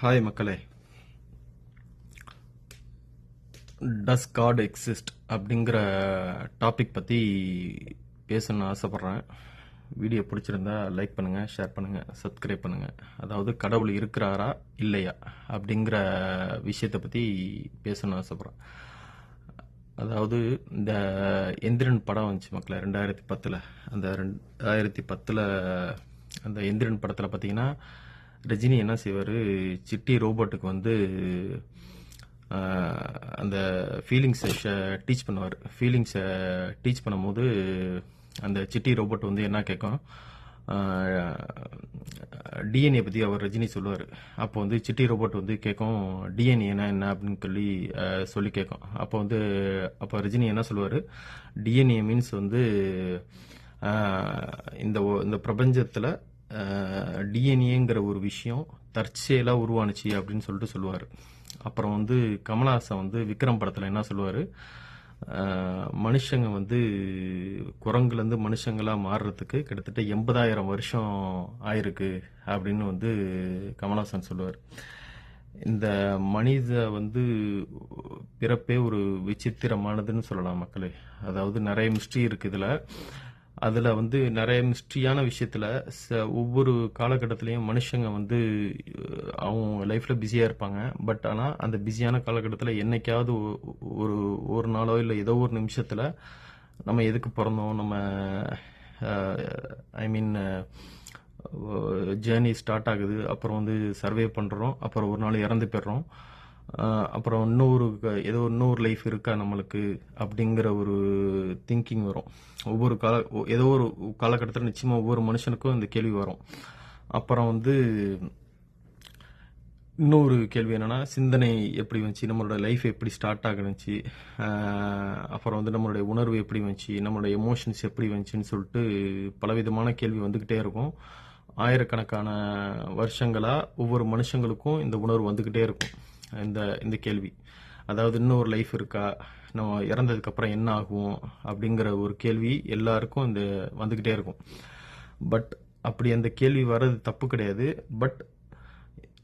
Hi மக்களே. டஸ் God exist அப்படிங்கிற topic பற்றி பேசணும்னு ஆசைப்பட்றேன். வீடியோ பிடிச்சிருந்தா லைக் பண்ணுங்கள், ஷேர் பண்ணுங்கள், சப்ஸ்கிரைப் பண்ணுங்கள். அதாவது கடவுள் இருக்கிறாரா இல்லையா அப்படிங்கிற விஷயத்தை பற்றி பேசணும்னு ஆசைப்பட்றேன். அதாவது இந்த எந்திரன் படம் வந்துச்சு மக்களே 2010. அந்த 2010 அந்த எந்திரன் படத்தில் பார்த்தீங்கன்னா ரஜினி என்ன செய்வார், சிட்டி ரோபோட்டுக்கு வந்து அந்த ஃபீலிங்ஸை டீச் பண்ணுவார். ஃபீலிங்ஸை டீச் பண்ணும்போது அந்த சிட்டி ரோபோட் வந்து என்ன கேட்கும், டிஎன்ஏ பற்றி அவர் ரஜினி சொல்லுவார். அப்போ வந்து சிட்டி ரோபோட் வந்து கேட்கும், டிஎன்ஏனா என்ன அப்படின்னு சொல்லி கேட்கும். அப்போ ரஜினி என்ன சொல்லுவார், டிஎன்ஏ மீன்ஸ் வந்து இந்த பிரபஞ்சத்தில் டிஎன்ஏங்கிற ஒரு விஷயம் தற்செயலாக உருவானுச்சு அப்படின்னு சொல்லுவார். அப்புறம் வந்து கமலஹாசன் வந்து விக்ரம் படத்தில் என்ன சொல்லுவார், மனுஷங்க வந்து குரங்குலேருந்து மனுஷங்களாக மாறுறதுக்கு கிட்டத்தட்ட 80,000 வருஷம் ஆயிருக்கு அப்படின்னு வந்து கமலஹாசன் சொல்லுவார். இந்த மனித வந்து பிறப்பே ஒரு விசித்திரமானதுன்னு சொல்லலாம் மக்களே. அதாவது நிறைய மிஸ்ட்ரி இருக்குது இதில். அதில் வந்து நிறைய மிஸ்ட்ரியான விஷயத்தில் ஒவ்வொரு காலகட்டத்திலையும் மனுஷங்க வந்து அவங்க லைஃப்பில் பிஸியாக இருப்பாங்க. பட் ஆனால் அந்த பிஸியான காலகட்டத்தில் என்னைக்காவது ஒரு நாளோ இல்லை ஏதோ ஒரு நிமிஷத்தில் நம்ம எதுக்கு பிறந்தோம், நம்ம ஜேர்னி ஸ்டார்ட் ஆகுது, அப்புறம் வந்து சர்வே பண்ணுறோம், அப்புறம் ஒரு நாள் இறந்து போயிடுறோம், அப்புறம் இன்னொரு லைஃப் இருக்கா நம்மளுக்கு அப்படிங்கிற ஒரு திங்கிங் வரும். ஏதோ ஒரு காலகட்டத்தில் நிச்சயமாக ஒவ்வொரு மனுஷனுக்கும் இந்த கேள்வி வரும். அப்புறம் வந்து இன்னொரு கேள்வி என்னன்னா, சிந்தனை எப்படி வந்துச்சு, நம்மளோட லைஃப் எப்படி ஸ்டார்ட் ஆகுனுச்சு, அப்புறம் வந்து நம்மளுடைய உணர்வு எப்படி வந்துச்சு, நம்மளோட எமோஷன்ஸ் எப்படி வந்துச்சுன்னு சொல்லிட்டு பலவிதமான கேள்வி வந்துக்கிட்டே இருக்கும். ஆயிரக்கணக்கான வருஷங்களாக ஒவ்வொரு மனுஷங்களுக்கும் இந்த உணர்வு வந்துக்கிட்டே இருக்கும். இந்த கேள்வி, அதாவது இன்னொரு லைஃப் இருக்கா, நம்ம இறந்ததுக்கு அப்புறம் என்ன ஆகும் அப்படிங்கிற ஒரு கேள்வி எல்லாருக்கும் இந்த வந்துக்கிட்டே இருக்கும். பட் அப்படி அந்த கேள்வி வர்றது தப்பு கிடையாது. பட்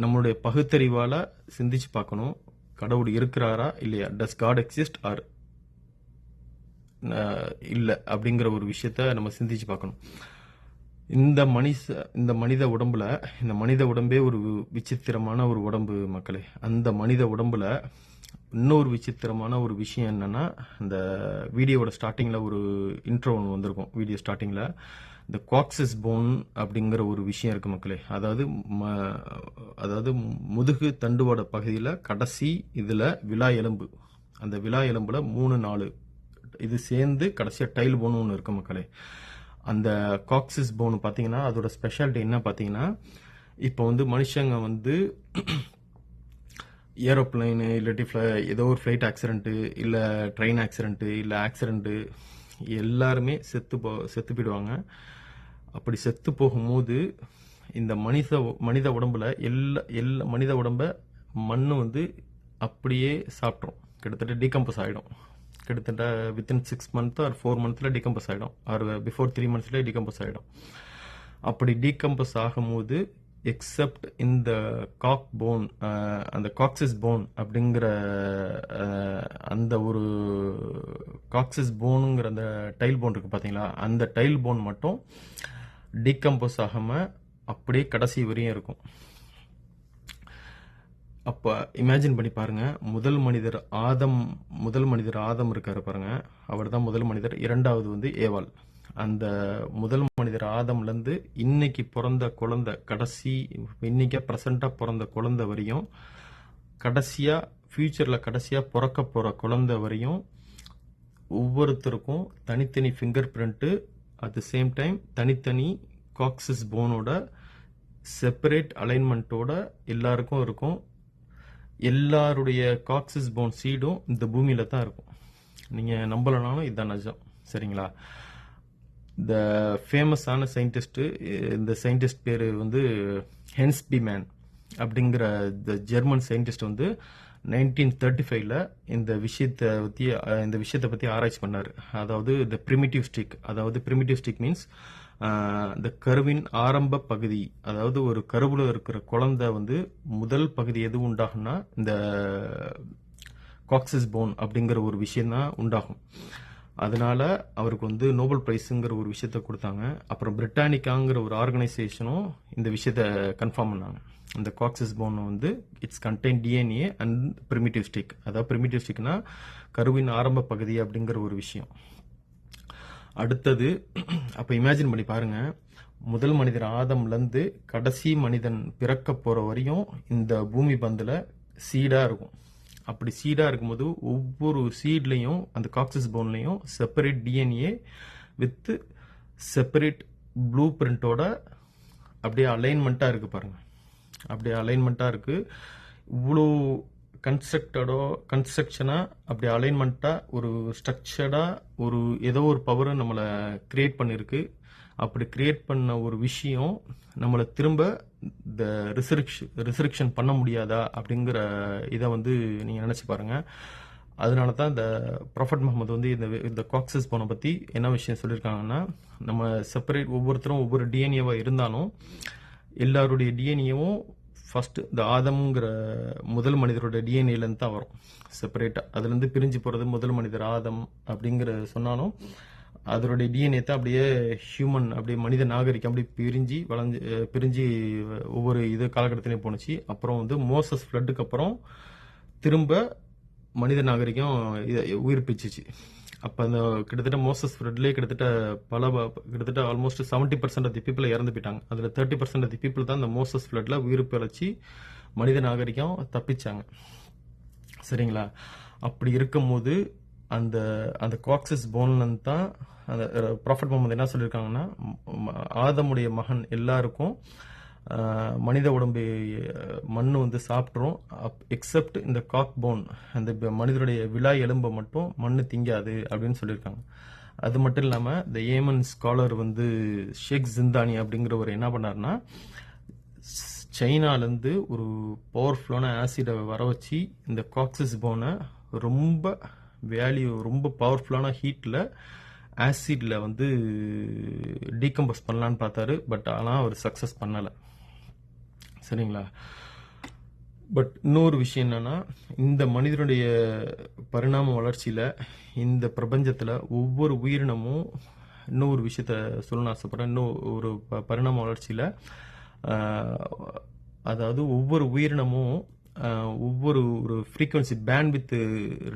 நம்மளுடைய பகுத்தறிவால் சிந்திச்சு பார்க்கணும், கடவுள் இருக்கிறாரா இல்லையா, டஸ் காட் எக்ஸிஸ்ட் ஆர் இல்லை அப்படிங்கிற ஒரு விஷயத்த நம்ம சிந்திச்சு பார்க்கணும். இந்த மனித உடம்பே ஒரு விசித்திரமான ஒரு உடம்பு மக்களே. அந்த மனித உடம்புல இன்னொரு விசித்திரமான ஒரு விஷயம் என்னன்னா, இந்த வீடியோவோட ஸ்டார்டிங்கில் ஒரு இன்ட்ரோ ஒன்று வந்திருக்கும். வீடியோ ஸ்டார்டிங்கில் இந்த காக்சிஸ் போன் அப்படிங்கிற ஒரு விஷயம் இருக்கு மக்களே. அதாவது முதுகு தண்டுவோட பகுதியில் கடைசி இதில் விலா எலும்பு, அந்த விலா எலும்புல 3-4 இது சேர்ந்து கடைசியாக டைல் போன் ஒன்று இருக்கு மக்களே. அந்த காக்சிஸ் போன் பார்த்தீங்கன்னா அதோட ஸ்பெஷாலிட்டி என்ன பார்த்தீங்கன்னா, இப்போ வந்து மனுஷங்க வந்து ஏரோப்ளைனு இல்லாட்டி ஏதோ ஒரு ஃப்ளைட் ஆக்சிடென்ட்டு இல்லை ட்ரெயின் ஆக்சிடென்ட்டு இல்லை ஆக்சிடென்ட்டு எல்லாருமே செத்து போயிடுவாங்க. அப்படி செத்து போகும்போது இந்த மனித உடம்புல மனித உடம்பை மண் வந்து அப்படியே சாப்பிட்றோம், கிட்டத்தட்ட டீகம்போஸ் ஆகிடும். கிட்டத்தட்ட within 6 months or 4 months decompose ஆகிடும், ஆர் பிஃபோர் 3 months டீகம்போஸ் ஆகிடும். அப்படி டீகம்போஸ் ஆகும்போது எக்ஸப்ட் இந்த காக் போன், அந்த காக்சிஸ் போன் அப்படிங்கிற அந்த ஒரு காக்சிஸ் போனுங்கிற அந்த டைல் போன் இருக்கு பார்த்தீங்களா, அந்த டைல் போன் மட்டும் டீகம்போஸ் ஆகாமல் அப்படியே கடைசி வரையும் இருக்கும். அப்போ இமேஜின் பண்ணி பாருங்க, முதல் மனிதர் ஆதம் இருக்காரு பாருங்க, அவர் தான் முதல் மனிதர். இரண்டாவது வந்து ஏவாள். அந்த முதல் மனிதர் ஆதம்லேருந்து இன்னைக்கு பிறந்த குழந்தை, இன்னைக்கு ப்ரெசண்டாக பிறந்த குழந்தை வரையும், ஃபியூச்சரில் கடைசியாக பிறக்க போகிற குழந்தை வரையும் ஒவ்வொருத்தருக்கும் தனித்தனி finger print, at the same time தனித்தனி காக்சிஸ் போனோட செப்பரேட் அலைன்மெண்ட்டோட எல்லாருக்கும் இருக்கும். எல்லாருடைய காக்சிஸ் போன் சீடும் இந்த பூமியில தான் இருக்கும். நீங்கள் நம்பலனாலும் இதுதான் நிஜம், சரிங்களா? இந்த ஃபேமஸான சயின்டிஸ்ட்டு, இந்த சயின்டிஸ்ட் பேர் வந்து ஹென்ஸ் பீமேன் அப்படிங்கிற இந்த ஜெர்மன் சயின்டிஸ்ட் வந்து 1935 இந்த விஷயத்தை பற்றி ஆராய்ச்சி பண்ணார். அதாவது த பிரிமிட்டிவ் ஸ்டிக் மீன்ஸ் இந்த கருவின் ஆரம்ப பகுதி, அதாவது ஒரு கருவுல இருக்கிற குழந்தை வந்து முதல் பகுதி எது உண்டாகும்னா இந்த காக்சிஸ் போன் அப்படிங்கிற ஒரு விஷயம் தான் உண்டாகும். அதனால அவருக்கு வந்து நோபல் பிரைஸுங்கிற ஒரு விஷயத்த கொடுத்தாங்க. அப்புறம் பிரிட்டானிக்காங்கிற ஒரு ஆர்கனைசேஷனும் இந்த விஷயத்த கன்ஃபார்ம் பண்ணாங்க. இந்த காக்சிஸ் போன் வந்து it's contain DNA and primitive stick. அதாவது பிரிமிட்டிவ் ஸ்டிக்னா கருவின் ஆரம்ப பகுதி அப்படிங்கிற ஒரு விஷயம். அடுத்தது, அப்ப இமேஜின் பண்ணி பாருங்க, முதல் மனிதர் ஆதம்லேருந்து கடைசி மனிதன் பிறக்க போற வரையும் இந்த பூமி பந்துல சீடா இருக்கும். அப்படி சீடா இருக்கும்போது ஒவ்வொரு சீட்லையும் அந்த காக்சிஸ் போன்லையும் separate DNA with separate blue பிரிண்டோட அப்படியே அலைன்மெண்ட்டாக இருக்கு பாருங்க. அப்படியே அலைன்மெண்ட்டாக இருக்கு. இவ்வளோ கன்ஸ்ட்ரக்ஷனாக அப்படி அலைன்மெண்ட்டாக ஒரு ஸ்ட்ரக்சர்டாக ஒரு ஏதோ ஒரு பவரை நம்மளை கிரியேட் பண்ணியிருக்கு. அப்படி கிரியேட் பண்ண ஒரு விஷயம் நம்மளை திரும்ப இந்த ரிசர்க்ஷன் பண்ண முடியாதா அப்படிங்கிற இதை வந்து நீங்கள் நினச்சி பாருங்கள். அதனால தான் இந்த ப்ராஃபட் முகமது வந்து இந்த காக்சிஸ் போனை பற்றி என்ன விஷயம் சொல்லியிருக்காங்கன்னா, நம்ம செப்பரேட் ஒவ்வொருத்தரும் ஒவ்வொரு டிஎன்ஏவாக இருந்தாலும் எல்லாருடைய டிஎன்ஏவும் ஃபஸ்ட்டு இந்த ஆதம்ங்கிற முதல் மனிதரோட டிஎன்ஏலேருந்து தான் வரும் செப்பரேட்டாக. அதுலேருந்து பிரிஞ்சு போகிறது முதல் மனிதர் ஆதம் அப்படிங்கிற சொன்னாலும் அதனுடைய டிஎன்ஏ தான் அப்படியே ஹியூமன், அப்படியே மனித நாகரிகம் அப்படி பிரிஞ்சு ஒவ்வொரு இது காலகட்டத்திலையும் போணுச்சு. அப்புறம் வந்து மோசஸ் ஃப்ளட்டுக்கு அப்புறம் திரும்ப மனித நாகரிகம் உயிர்ப்பிச்சிச்சு. அப்போ அந்த கிட்டத்தட்ட மோசஸ் ஃப்ளட்லேயே கிட்டத்தட்ட ஆல்மோஸ்ட் 70% ஆஃப் தி பீப்புள் இறந்து போயிட்டாங்க. அதில் 30% ஆஃப் தி பீப்புள் தான் அந்த மோசஸ் ஃப்ளட்டில் உயிர் பிழைச்சி மனித நாகரிகம் தப்பிச்சாங்க. சரிங்களா? அப்படி இருக்கும்போது அந்த அந்த காக்சிஸ் போன்லன்னு தான் அந்த ப்ராஃபட் முகமது என்ன சொல்லியிருக்காங்கன்னா, ஆதமுடைய மகன் எல்லாருக்கும் மனித உடம்பு மண் வந்து சாப்பிட்ரும், எக்ஸப்ட் இந்த காக் போன், அந்த மனிதனுடைய விழா எலும்பை மட்டும் மண் திங்காது அப்படின்னு சொல்லியிருக்காங்க. அது மட்டும் இல்லாமல் இந்த ஏமன் ஸ்காலர் வந்து ஷேக் ஜிந்தானி அப்படிங்கிறவர் என்ன பண்ணார்னா, சைனாலேருந்து ஒரு பவர்ஃபுல்லான ஆசிடை வர வச்சு இந்த காக்சிஸ் போனை ரொம்ப பவர்ஃபுல்லான ஹீட்டில் ஆசிட்ல வந்து டீகம்போஸ் பண்ணலான்னு பார்த்தாரு. பட் ஆனால் அவர் சக்ஸஸ் பண்ணலை. சரிங்களா? பட் இன்னொரு விஷயம் என்னன்னா, இந்த மனிதனுடைய பரிணாம வளர்ச்சியில் இந்த பிரபஞ்சத்தில் ஒவ்வொரு உயிரினமும் இன்னொரு விஷயத்த சொல்லணும்னு ஆசைப்படுறேன். இன்னும் ஒரு பரிணாம வளர்ச்சியில் அதாவது ஒவ்வொரு உயிரினமும் ஒவ்வொரு ஒரு ஃப்ரீக்வன்சி பேண்ட்வித்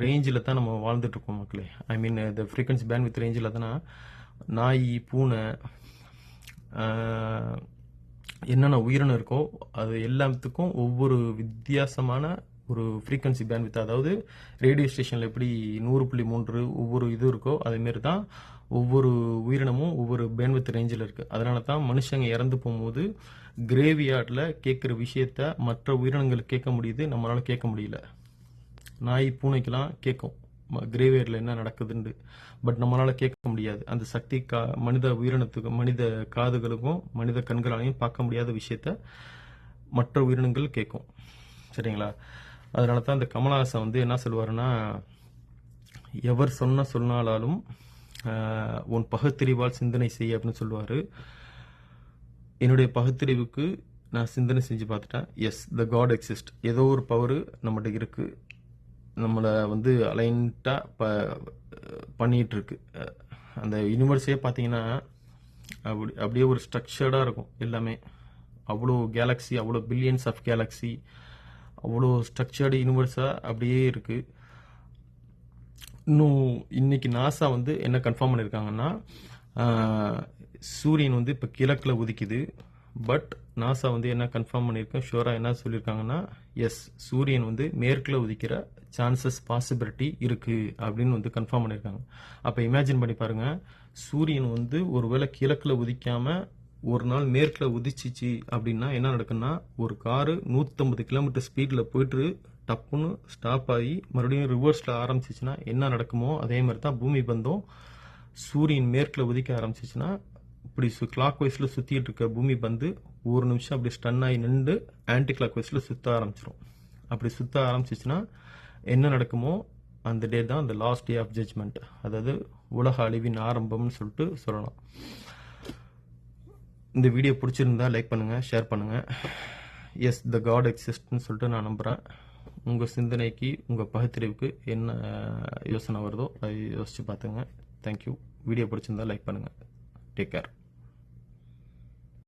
ரேஞ்சில் தான் நம்ம வாழ்ந்துட்டு இருக்கோம் மக்களே. ஐ மீன் இந்த ஃப்ரீக்வன்சி பேண்ட்வித் ரேஞ்சில் தானே நாய், பூனை, என்னென்ன உயிரினம் இருக்கோ அது எல்லாத்துக்கும் ஒவ்வொரு வித்தியாசமான ஒரு ஃப்ரீக்வன்சி பேண்ட்வித், அதாவது ரேடியோ ஸ்டேஷனில் எப்படி 100.3 ஒவ்வொரு இது இருக்கோ அதேமாரி தான் ஒவ்வொரு உயிரினமும் ஒவ்வொரு பேண்ட்வித் ரேஞ்சில் இருக்குது. அதனால தான் மனுஷங்க இறந்து போகும்போது கிரேவியார்டில் கேட்குற விஷயத்த மற்ற உயிரினங்களுக்கு கேட்க முடியுது, நம்மளால் கேட்க முடியல. நாய், பூனைக்கெல்லாம் கேட்கும் கிரேவியார்டில் என்ன நடக்குதுன்னு, பட் நம்மளால் கேட்க முடியாது. அந்த சக்தி மனித உயிரினத்துக்கும் மனித காதுகளுக்கும் மனித கண்களாலையும் பார்க்க முடியாத விஷயத்த மற்ற உயிரினங்கள் கேட்கும். சரிங்களா? அதனால தான் இந்த கமலஹாசன் வந்து என்ன சொல்லுவாருன்னா, எவர் சொன்னாலும் உன் பகுத்தறிவால் சிந்தனை செய்ய அப்படின்னு சொல்லுவார். என்னுடைய பகுத்தறிவுக்கு நான் சிந்தனை செஞ்சு பார்த்துட்டேன். எஸ், த காட் எக்ஸிஸ்ட். ஏதோ ஒரு பவர் நம்மகிட்ட இருக்கு, நம்மளை வந்து அலைன்ட்டாக பண்ணிகிட்டு இருக்கு. அந்த யூனிவர்ஸே பார்த்தீங்கன்னா அப்படியே ஒரு ஸ்ட்ரக்சர்டாக இருக்கும் எல்லாமே. அவ்வளோ கேலக்ஸி, அவ்வளோ பில்லியன்ஸ் ஆஃப் கேலக்ஸி, அவ்வளோ ஸ்ட்ரக்சர்டு யூனிவர்ஸாக அப்படியே இருக்குது. இன்னும் இன்னைக்கு நாசா வந்து என்ன கன்ஃபார்ம் பண்ணியிருக்காங்கன்னா, சூரியன் வந்து இப்போ கிழக்கில் உதிக்குது. பட் நாசா வந்து என்ன கன்ஃபார்ம் பண்ணியிருக்கேன், ஷூராக என்ன சொல்லியிருக்காங்கன்னா, எஸ், சூரியன் வந்து மேற்கில் உதிக்கிற சான்சஸ் பாசிபிலிட்டி இருக்குது அப்படின்னு வந்து கன்ஃபார்ம் பண்ணியிருக்காங்க. அப்போ இமேஜின் பண்ணி பாருங்கள், சூரியன் வந்து ஒருவேளை கிழக்கில் உதிக்காமல் ஒரு நாள் மேற்கில் உதிச்சிச்சு அப்படின்னா என்ன நடக்குன்னா, ஒரு காரு 150 கிலோமீட்டர் ஸ்பீடில் போயிட்டு டப்புன்னு ஸ்டாப் ஆகி மறுபடியும் ரிவர்ஸில் ஆரம்பிச்சிச்சுன்னா என்ன நடக்குமோ அதே மாதிரி தான் பூமி பந்தம். சூரியன் மேற்கில் உதிக்க ஆரம்பிச்சிச்சுன்னா இப்படி கிளாக் வைஸில் சுற்றிட்டு இருக்க பூமி பந்து ஒரு நிமிஷம் அப்படி ஸ்டன் ஆகி நின்று ஆன்டி கிளாக் வைஸில் சுற்ற ஆரம்பிச்சிடும். அப்படி சுற்ற ஆரம்பிச்சிச்சுன்னா என்ன நடக்குமோ அந்த டே தான் அந்த லாஸ்ட் டே ஆஃப் ஜட்ஜ்மெண்ட், அதாவது உலக அழிவின் ஆரம்பம்னு சொல்லிட்டு சொல்லலாம். இந்த வீடியோ பிடிச்சிருந்தா லைக் பண்ணுங்கள், ஷேர் பண்ணுங்கள். எஸ் த காட் எக்ஸிஸ்ட்னு சொல்லிட்டு நான் நம்புகிறேன். உங்கள் சிந்தனைக்கு, உங்கள் பகுத்தறிவுக்கு என்ன யோசனை வருதோ அதை யோசித்து பார்த்துங்க. தேங்க்யூ. வீடியோ பிடிச்சிருந்தா லைக் பண்ணுங்கள். Take care.